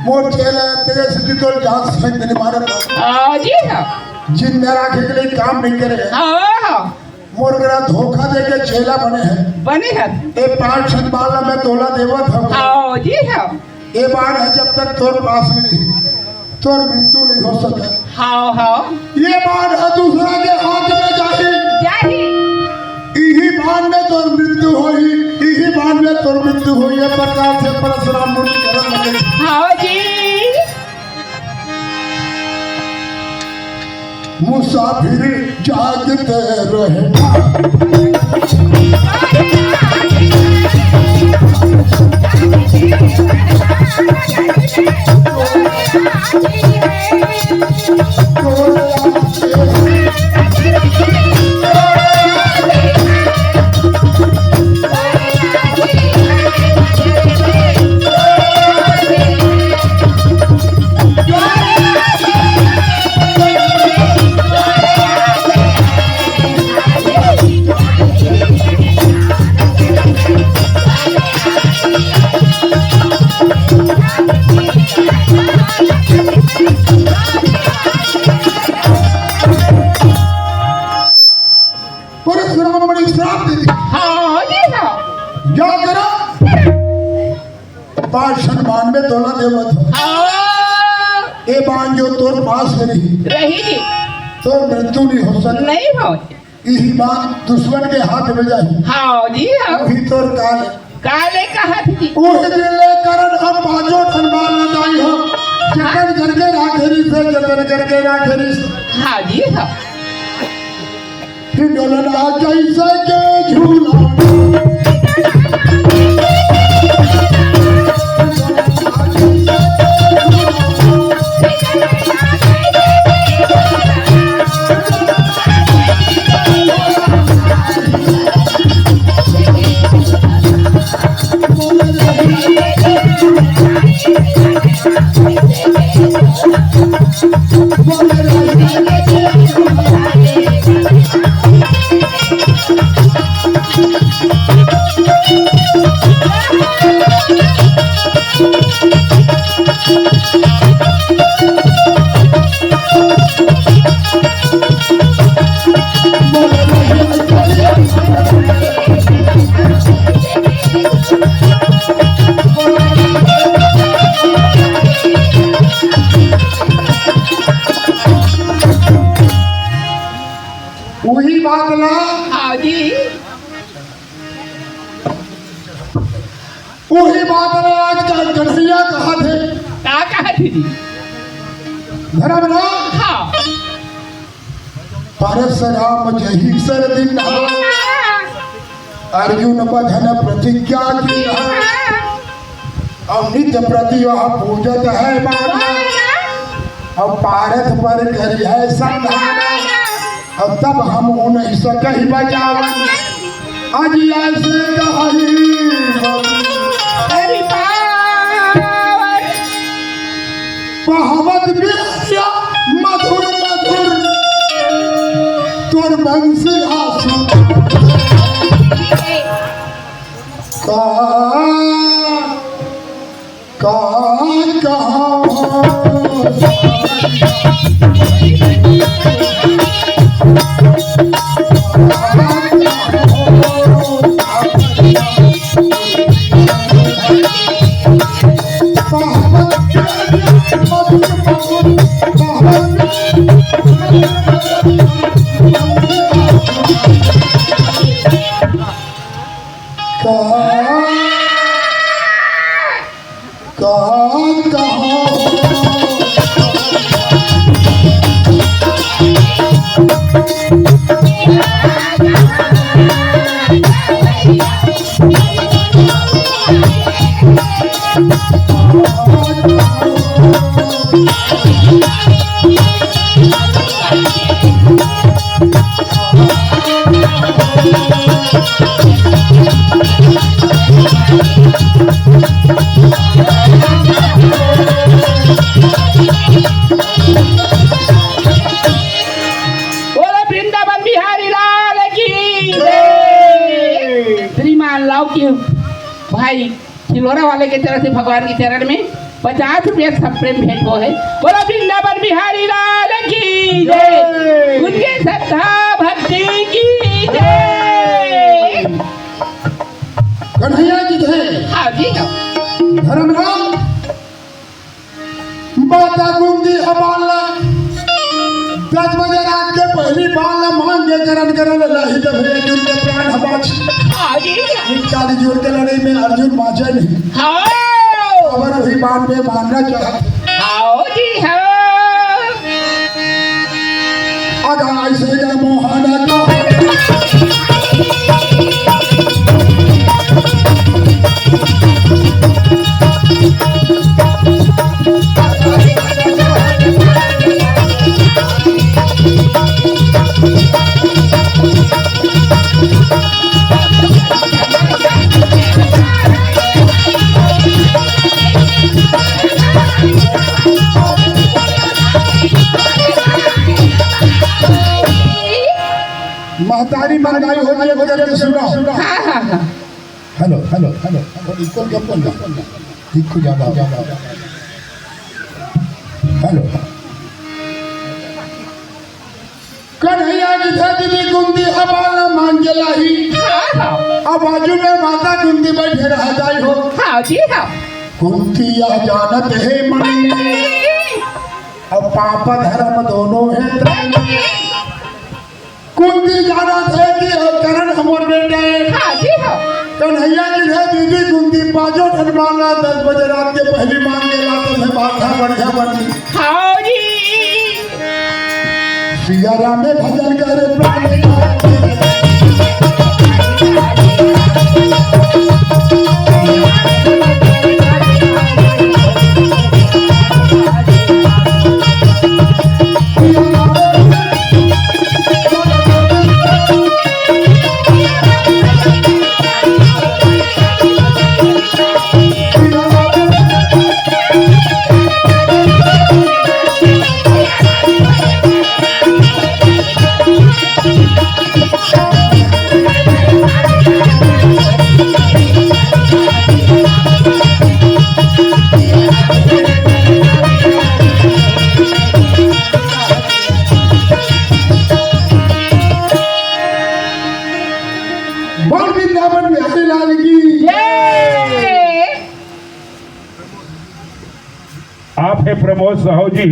मोर चेला तेरे सिद्धि तो जान से तेरे मारे जी हाँ जिन मेरा के लिए काम नहीं करे हाँ मोर मेरा धोखा दे के चेला बने हैं ए 5 बाल में तोला देवा था जी हाँ ये बात है जब तक तोर पास में नहीं तोर मृत्यु नहीं हो सके हाँ ये बात है दूसरा के हाथ में जाही यही बात में तोर मृत्यु होई यही बात में तोर मृत्यु हुई है प्रकार से परशुराम मुनि करन लगे हाँ जी मुसाफिर जागते रहे सम्मान में तोला देवत ए बान जो तोर पास में रही तो मृत्यु नहीं हो सकती नहीं हो यही बात दुश्मन के हाथ में जाए हाँ जी हाँ भी तोर काले कहा थी उस दिले करन हम पांचों धनबाद न जाई हो जतन करके राखेरी से जतन करके राखेरी हाँ जी हाँ फिर डोलना कैसे के झूला वही बात ना हाँ जी वही बात ना आज का कन्हैया कहा थे क्या कहा थी धर्म ना हाँ परशुराम जही सर दिन अर्जुन बधन प्रतिज्ञा की अब नित्य प्रति वह पूजत है माना अब पारथ पर करी है संधान अब तब हम उन्हें सकही बचावन आज ऐसे कही पहवत बिरया मधुर मधुर तोर बंसी आसु मान लो कि भाई चिलोरा वाले के तरफ से भगवान के चरण में 50 रुपया सब प्रेम भेंट हो है। बोला वृंदावन बिहारी लाल की जय, उनके श्रद्धा भक्ति की जय। कन्हैया जी थे हाँ जी हाँ। धर्मराम माता गुंदी हवाला 10 बजे रात के पहली बाल मांग के करण लही दबरे जुल के प्राण हवाच हाँ जी हाँ। काली जोड़ के लड़ाई में अर्जुन बाजे नहीं हाँ खबर अभी बात में मानना चाहते हाँ जी हाँ। अगर ऐसे का मोहना का महतारी महंगाई हो जाए गुजर के सुनो हाँ हाँ हाँ। हेलो हेलो हेलो इको गप्पन इको ज्यादा हेलो कन्हैया जी थे दीदी गुंदी हवाला मांग के लाही हाँ हाँ। अब बाजू में माता गुंदी बैठे रह जाई हो हाँ जी हाँ। कुंती या जानत है मन अब पाप धर्म दोनों है कुंती जानत है कि करण हमर बेटे हाँ जी हाँ। कन्हैया जी है दीदी कुंती पाँचों ठनमाना 10 बजे रात के पहली मांग के लाते है बाधा बढ़िया बनी हाँ जी। सिया राम में भजन करे प्राण वृंदावन बिहारी लाल की जय। आप है प्रमोद साहू जी,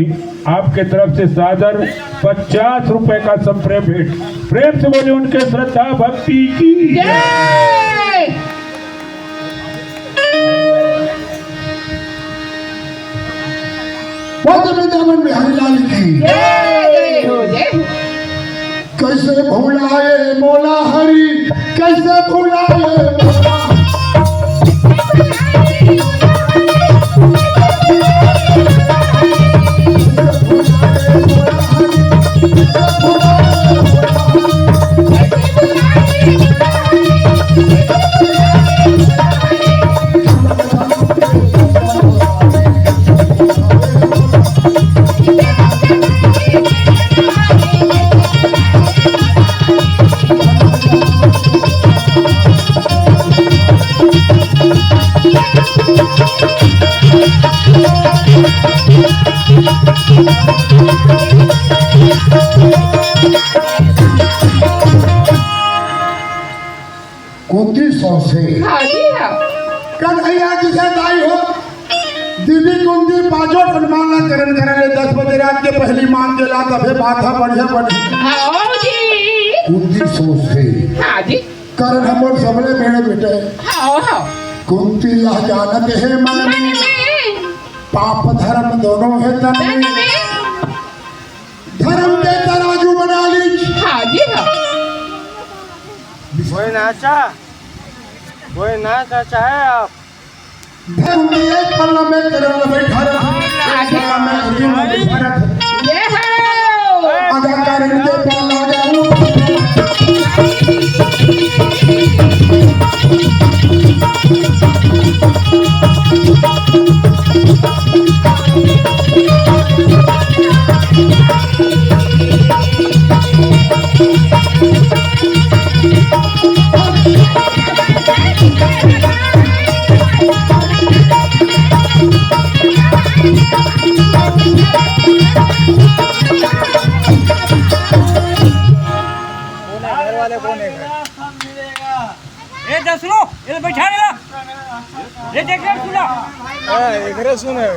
आपके तरफ से सादर 50 रुपए का संप्रेम भेंट। प्रेम से बोले उनके श्रद्धा भक्ति की जय। वृंदावन बिहारी लाल की जय हो जय हो। कैसे भुलाए मोला हरि कैसे भुलाए मोला कुंती सौ से हाँ जी हाँ। कन्हैया जी से दाई हो दीदी कुंती पाँचों ठनमाना करण ले 10 बजे रात के पहली मांग के लाता है बाधा बढ़िया बनी हाँ जी। कुंती सौ से हाँ जी। करण हमर सबले मेरे बेटे हाँ हाँ। कुंती यह जानत है मन में पाप धर्म दोनों है तन में धर्म के तराजू बना ली हाँ जी हाँ। कोई नाचा चाहे आप धर्म के एक पल्ला में करण बैठा रहा पल्ला में अर्जुन बैठा रहा जय हो। अगर करण के पल्ला जाऊं जा सुनो ये बैठा ला ये देख ले सुना एकरे सुने